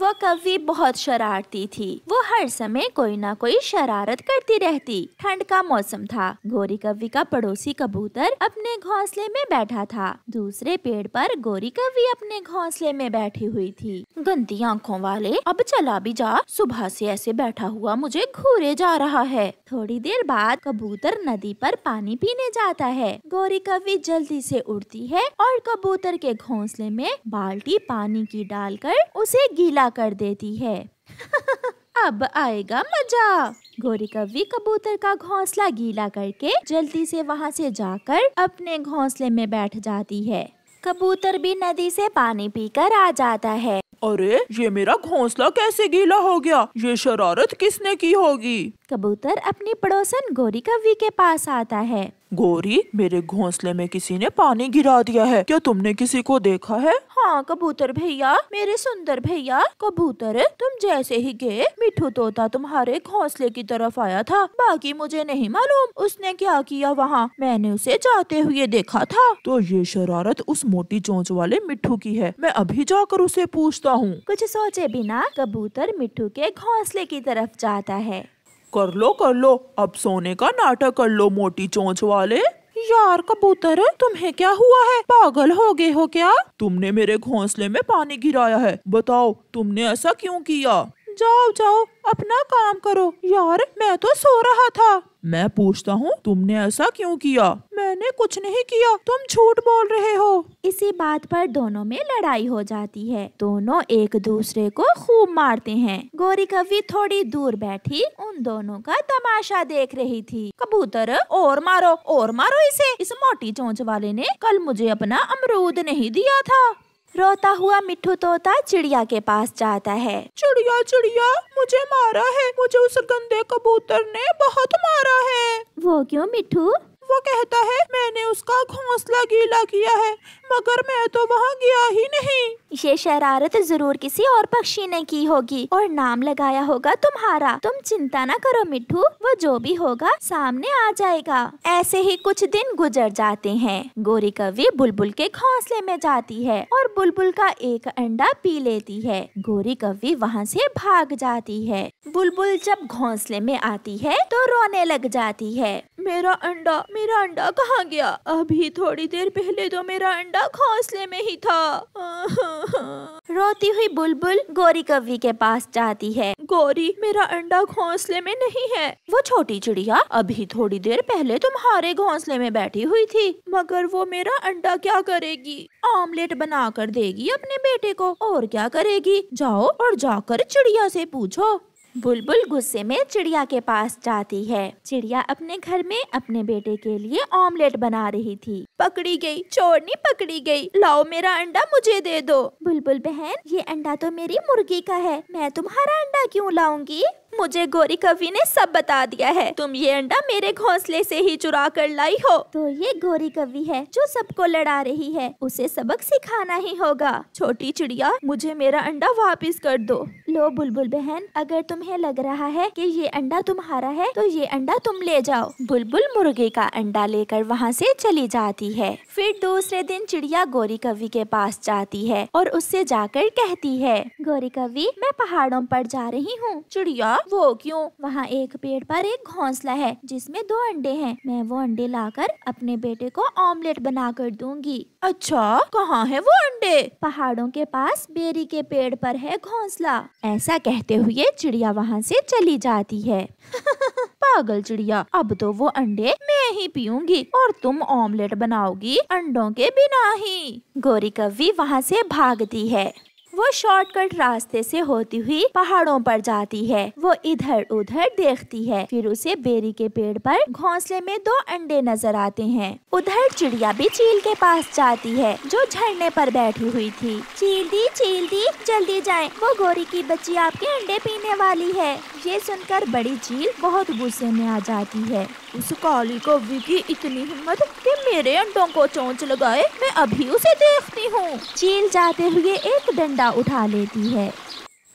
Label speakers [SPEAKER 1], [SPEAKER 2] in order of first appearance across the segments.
[SPEAKER 1] वो कौवी बहुत शरारती थी। वो हर समय कोई ना कोई शरारत करती रहती। ठंड का मौसम था। गोरी कौवी का पड़ोसी कबूतर अपने घोंसले में बैठा था। दूसरे पेड़ पर गोरी कौवी अपने घोंसले में बैठी हुई थी। गंदी आंखों वाले, अब चला भी जा, सुबह से ऐसे बैठा हुआ मुझे घूरे जा रहा है। थोड़ी देर बाद कबूतर नदी पर पानी पीने जाता है। गोरी कौवी जल्दी से उड़ती है और कबूतर के घोंसले में बाल्टी पानी की डालकर उसे गीला कर देती है। अब आएगा मजा। गोरी कौवी कबूतर का घोंसला गीला करके जल्दी से वहाँ से जाकर अपने घोंसले में बैठ जाती है। कबूतर भी नदी से पानी पीकर आ जाता है।
[SPEAKER 2] अरे ये मेरा घोंसला कैसे गीला हो गया? ये शरारत किसने की होगी?
[SPEAKER 1] कबूतर अपनी पड़ोसन गोरी कौवी के पास आता है।
[SPEAKER 2] गोरी, मेरे घोंसले में किसी ने पानी गिरा दिया है। क्या तुमने किसी को देखा है?
[SPEAKER 1] हाँ कबूतर भैया, मेरे सुंदर भैया। कबूतर, तुम जैसे ही गए मिठू तोता तुम्हारे घोंसले की तरफ आया था। बाकी मुझे नहीं मालूम उसने क्या किया वहाँ। मैंने उसे जाते हुए देखा था।
[SPEAKER 2] तो ये शरारत उस मोटी चोंच वाले मिठू की है। मैं अभी जाकर उसे पूछता हूँ।
[SPEAKER 1] कुछ सोचे बिना कबूतर मिठू के घोंसले की तरफ जाता है।
[SPEAKER 2] कर लो, अब सोने का नाटक कर लो मोटी चोंच वाले। यार कबूतर, तुम्हें क्या हुआ है? पागल हो गए हो क्या? तुमने मेरे घोंसले में पानी गिराया है। बताओ तुमने ऐसा क्यों किया? जाओ अपना काम करो। यार मैं तो सो रहा था। मैं पूछता हूँ तुमने ऐसा क्यों किया? मैंने कुछ नहीं किया, तुम झूठ बोल रहे हो।
[SPEAKER 1] इसी बात पर दोनों में लड़ाई हो जाती है। दोनों एक दूसरे को खूब मारते हैं। गोरी कौवी थोड़ी दूर बैठी उन दोनों का तमाशा देख रही थी। कबूतर, और मारो इसे। इस मोटी चोंच वाले ने कल मुझे अपना अमरूद नहीं दिया था। रोता हुआ मिठू तोता चिड़िया के पास जाता है।
[SPEAKER 2] चिड़िया, मुझे मारा है। मुझे उस गंदे कबूतर ने बहुत मारा है।
[SPEAKER 1] वो क्यों मिठू?
[SPEAKER 2] वो कहता है मैंने उसका घोंसला गीला किया है, मगर मैं तो वहाँ गया ही नहीं।
[SPEAKER 1] ये शरारत जरूर किसी और पक्षी ने की होगी और नाम लगाया होगा तुम्हारा। तुम चिंता न करो मिठू, वो जो भी होगा सामने आ जाएगा। ऐसे ही कुछ दिन गुजर जाते हैं। गोरी कौवी बुलबुल के घोंसले में जाती है और बुलबुल का एक अंडा पी लेती है। गोरी कौवी वहाँ से भाग जाती है। बुलबुल जब घोंसले में आती है तो रोने लग जाती है।
[SPEAKER 2] मेरा अंडा कहाँ गया? अभी थोड़ी देर पहले तो मेरा अंडा घोंसले में ही था।
[SPEAKER 1] रोती हुई बुलबुल गोरी कौवी के पास जाती है।
[SPEAKER 2] गोरी, मेरा अंडा घोंसले में नहीं है।
[SPEAKER 1] वो छोटी चिड़िया अभी थोड़ी देर पहले तुम्हारे घोंसले में बैठी हुई थी।
[SPEAKER 2] मगर वो मेरा अंडा क्या करेगी?
[SPEAKER 1] ऑमलेट बना कर देगी अपने बेटे को। और क्या करेगी? जाओ और जाकर चिड़िया से पूछो। बुलबुल गुस्से में चिड़िया के पास जाती है। चिड़िया अपने घर में अपने बेटे के लिए ऑमलेट बना रही थी।
[SPEAKER 2] पकड़ी गई, चोरनी पकड़ी गई। लाओ मेरा अंडा मुझे दे दो।
[SPEAKER 1] बुलबुल बहन, ये अंडा तो मेरी मुर्गी का है, मैं तुम्हारा अंडा क्यों लाऊंगी?
[SPEAKER 2] मुझे गोरी कौवी ने सब बता दिया है। तुम ये अंडा मेरे घोंसले से ही चुरा कर लाई हो।
[SPEAKER 1] तो ये गोरी कौवी है जो सबको लड़ा रही है, उसे सबक सिखाना ही होगा।
[SPEAKER 2] छोटी चिड़िया, मुझे मेरा अंडा वापस कर दो।
[SPEAKER 1] लो बुलबुल बहन, अगर तुम्हें लग रहा है कि ये अंडा तुम्हारा है तो ये अंडा तुम ले जाओ। बुलबुल मुर्गे का अंडा लेकर वहाँ से चली जाती है। फिर दूसरे दिन चिड़िया गोरी कौवी के पास जाती है और उससे जाकर कहती है, गोरी कौवी, मैं पहाड़ों पर जा रही हूँ।
[SPEAKER 2] चिड़िया, वो क्यों?
[SPEAKER 1] वहाँ एक पेड़ पर एक घोंसला है जिसमें 2 अंडे हैं। मैं वो अंडे लाकर अपने बेटे को ऑमलेट बना कर दूंगी।
[SPEAKER 2] अच्छा, कहाँ है वो अंडे?
[SPEAKER 1] पहाड़ों के पास बेरी के पेड़ पर है घोंसला। ऐसा कहते हुए चिड़िया वहाँ से चली जाती है।
[SPEAKER 2] पागल चिड़िया, अब तो वो अंडे मैं ही पीऊंगी और तुम ऑमलेट बनाओगी अंडों के बिना ही।
[SPEAKER 1] गोरी कौवी वहाँ से भागती है। वो शॉर्टकट रास्ते से होती हुई पहाड़ों पर जाती है। वो इधर उधर देखती है। फिर उसे बेरी के पेड़ पर घोंसले में 2 अंडे नजर आते हैं। उधर चिड़िया भी चील के पास जाती है जो झरने पर बैठी हुई थी। चील दी, जल्दी जाएं, वो गोरी की बच्ची आपके अंडे पीने वाली है। ये सुनकर बड़ी चील बहुत गुस्से में आ जाती है।
[SPEAKER 2] उस काली कौवी की इतनी हिम्मत कि मेरे अंडों को चोंच लगाए। मैं अभी उसे देखती हूँ।
[SPEAKER 1] चील जाते हुए एक डंडा उठा लेती है।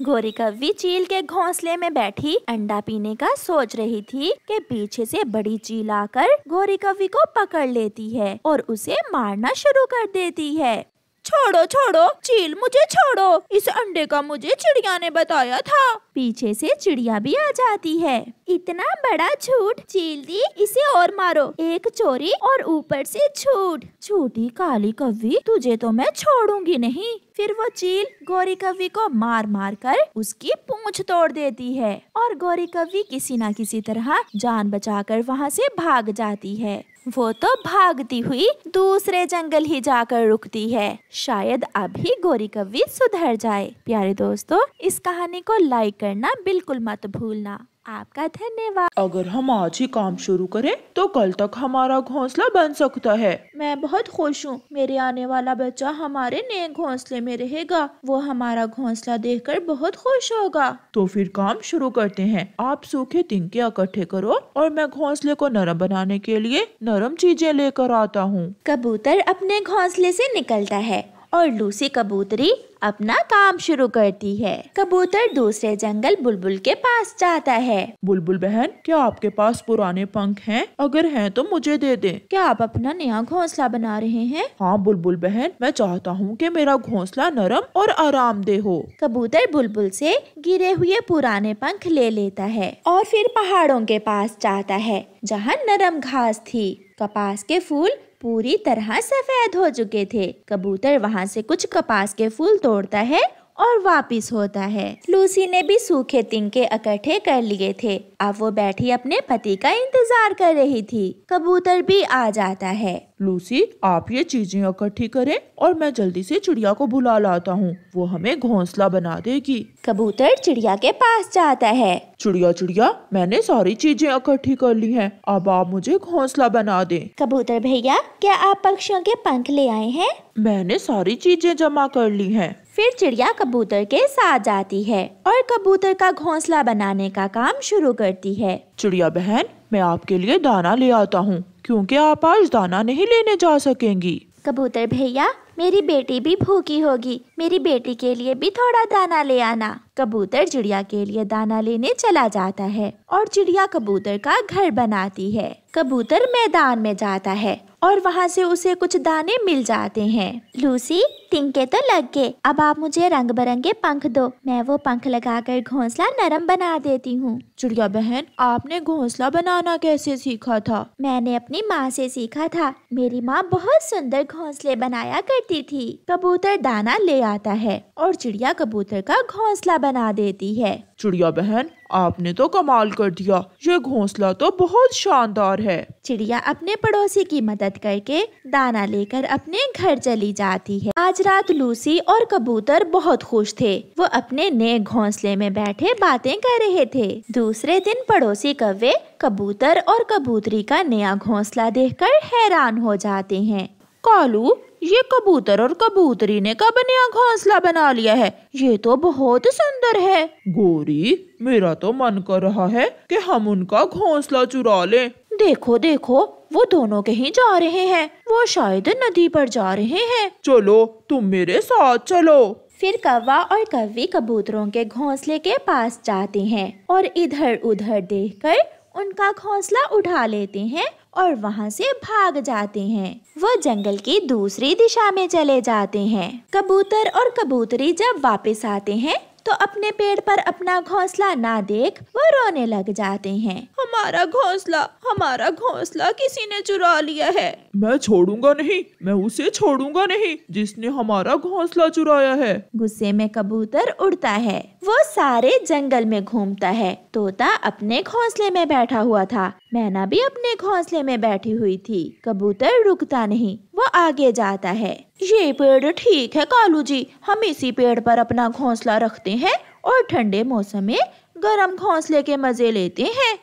[SPEAKER 1] गोरी कौवी चील के घोंसले में बैठी अंडा पीने का सोच रही थी कि पीछे से बड़ी चील आकर गोरी कौवी को पकड़ लेती है और उसे मारना शुरू कर देती है। छोड़ो छोड़ो चील, मुझे छोड़ो, इस अंडे का मुझे चिड़िया ने बताया था। पीछे से चिड़िया भी आ जाती है। इतना बड़ा झूठ, चील दी इसे और मारो, एक चोरी और ऊपर से झूठ। झूठी काली कव्वी, तुझे तो मैं छोड़ूंगी नहीं। फिर वो चील गौरी कव्वी को मार मार कर उसकी पूंछ तोड़ देती है और गौरी कव्वी किसी न किसी तरह जान बचाकर वहाँ से भाग जाती है। वो तो भागती हुई दूसरे जंगल ही जाकर रुकती है। शायद अभी गौरी कव्वी सुधर जाए। प्यारे दोस्तों, इस कहानी को लाइक करना बिल्कुल मत भूलना। आपका धन्यवाद।
[SPEAKER 2] अगर हम आज ही काम शुरू करें तो कल तक हमारा घोंसला बन सकता है।
[SPEAKER 1] मैं बहुत खुश हूँ, मेरे आने वाला बच्चा हमारे नए घोंसले में रहेगा। वो हमारा घोंसला देखकर बहुत खुश होगा।
[SPEAKER 2] तो फिर काम शुरू करते हैं। आप सूखे तिनके इकट्ठे करो और मैं घोंसले को नरम बनाने के लिए नरम चीजें लेकर आता हूँ।
[SPEAKER 1] कबूतर अपने घोंसले से निकलता है और लूसी कबूतरी अपना काम शुरू करती है। कबूतर दूसरे जंगल बुलबुल के पास जाता है।
[SPEAKER 2] बुलबुल बहन, क्या आपके पास पुराने पंख हैं? अगर हैं तो मुझे दे दें।
[SPEAKER 1] क्या आप अपना नया घोंसला बना रहे हैं?
[SPEAKER 2] हाँ बुलबुल बहन, मैं चाहता हूँ कि मेरा घोंसला नरम और आरामदेह हो।
[SPEAKER 1] कबूतर बुलबुल से गिरे हुए पुराने पंख ले लेता है और फिर पहाड़ों के पास जाता है जहाँ नरम घास थी। कपास के फूल पूरी तरह सफेद हो चुके थे। कबूतर वहाँ से कुछ कपास के फूल तोड़ता है और वापिस होता है। लूसी ने भी सूखे तिनके इकट्ठे कर लिए थे। अब वो बैठी अपने पति का इंतजार कर रही थी। कबूतर भी आ जाता है।
[SPEAKER 2] लूसी, आप ये चीजें इकट्ठी करें और मैं जल्दी से चिड़िया को बुला लाता हूँ। वो हमें घोंसला बना देगी।
[SPEAKER 1] कबूतर चिड़िया के पास जाता है।
[SPEAKER 2] चिड़िया चिड़िया, मैंने सारी चीजें इकट्ठी कर ली हैं। अब आप मुझे घोंसला बना दें।
[SPEAKER 1] कबूतर भैया, क्या आप पक्षियों के पंख ले आए हैं?
[SPEAKER 2] मैंने सारी चीजें जमा कर ली हैं।
[SPEAKER 1] फिर चिड़िया कबूतर के साथ जाती है और कबूतर का घोंसला बनाने का काम शुरू करती है।
[SPEAKER 2] चिड़िया बहन, मैं आपके लिए दाना ले आता हूँ क्योंकि आप आज दाना नहीं लेने जा सकेंगी।
[SPEAKER 1] कबूतर भैया, मेरी बेटी भी भूखी होगी, मेरी बेटी के लिए भी थोड़ा दाना ले आना। कबूतर चिड़िया के लिए दाना लेने चला जाता है और चिड़िया कबूतर का घर बनाती है। कबूतर मैदान में जाता है और वहाँ से उसे कुछ दाने मिल जाते हैं। लूसी, तिनके तो लग गए, अब आप मुझे रंग बिरंगे पंख दो, मैं वो पंख लगाकर घोंसला नरम बना देती हूँ।
[SPEAKER 2] चिड़िया बहन, आपने घोंसला बनाना कैसे सीखा था?
[SPEAKER 1] मैंने अपनी माँ से सीखा था। मेरी माँ बहुत सुंदर घोंसले बनाया करती थी। कबूतर दाना ले आता है और चिड़िया कबूतर का घोंसला बना देती है।
[SPEAKER 2] चिड़िया बहन, आपने तो कमाल कर दिया। ये घोंसला तो बहुत शानदार है।
[SPEAKER 1] चिड़िया अपने पड़ोसी की मदद करके दाना लेकर अपने घर चली जाती है। आज रात लूसी और कबूतर बहुत खुश थे। वो अपने नए घोंसले में बैठे बातें कर रहे थे। दूसरे दिन पड़ोसी कौवे कबूतर और कबूतरी का नया घोंसला देखकर हैरान हो जाते हैं।
[SPEAKER 2] कालू, ये कबूतर और कबूतरी ने कब नया घोंसला बना लिया है? ये तो बहुत सुंदर है। गोरी, मेरा तो मन कर रहा है कि हम उनका घोंसला चुरा लें।
[SPEAKER 1] देखो देखो, वो दोनों कहीं जा रहे हैं। वो शायद नदी पर जा रहे हैं।
[SPEAKER 2] चलो, तुम मेरे साथ चलो।
[SPEAKER 1] फिर कौवा और कव्वी कबूतरों के घोंसले के पास जाते हैं और इधर उधर देखकर उनका घोंसला उठा लेते हैं और वहाँ से भाग जाते हैं। वो जंगल की दूसरी दिशा में चले जाते हैं। कबूतर और कबूतरी जब वापस आते हैं तो अपने पेड़ पर अपना घोंसला ना देख वो रोने लग जाते हैं। हमारा घोंसला किसी ने चुरा लिया है।
[SPEAKER 2] मैं छोड़ूंगा नहीं, मैं उसे छोड़ूंगा नहीं जिसने हमारा घोंसला चुराया है।
[SPEAKER 1] गुस्से में कबूतर उड़ता है। वो सारे जंगल में घूमता है। तोता अपने घोंसले में बैठा हुआ था। मैना भी अपने घोंसले में बैठी हुई थी। कबूतर रुकता नहीं, वो आगे जाता है। ये पेड़ ठीक है कालू जी, हम इसी पेड़ पर अपना घोंसला रखते हैं और ठंडे मौसम में गरम घोंसले के मजे लेते हैं।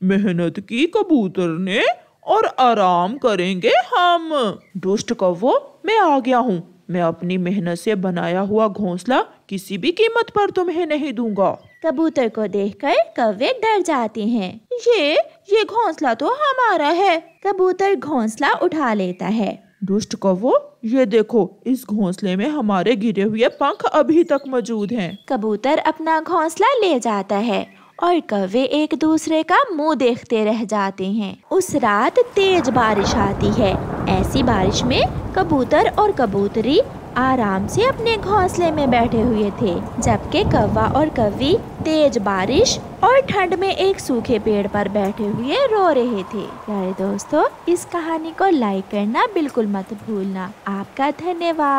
[SPEAKER 2] मेहनत की कबूतर ने और आराम करेंगे हम। दुष्ट कौवो, मैं आ गया हूँ। मैं अपनी मेहनत से बनाया हुआ घोंसला किसी भी कीमत पर तुम्हें नहीं दूंगा।
[SPEAKER 1] कबूतर को देखकर कौवे डर जाते हैं। ये घोंसला तो हमारा है। कबूतर घोंसला उठा लेता है।
[SPEAKER 2] दुष्ट कौवो, ये देखो, इस घोंसले में हमारे गिरे हुए पंख अभी तक मौजूद हैं।
[SPEAKER 1] कबूतर अपना घोंसला ले जाता है और कौवे एक दूसरे का मुंह देखते रह जाते हैं। उस रात तेज बारिश आती है। ऐसी बारिश में कबूतर और कबूतरी आराम से अपने घोंसले में बैठे हुए थे, जबकि कौवा और कौवी तेज बारिश और ठंड में एक सूखे पेड़ पर बैठे हुए रो रहे थे। प्यारे दोस्तों, इस कहानी को लाइक करना बिल्कुल मत भूलना। आपका धन्यवाद।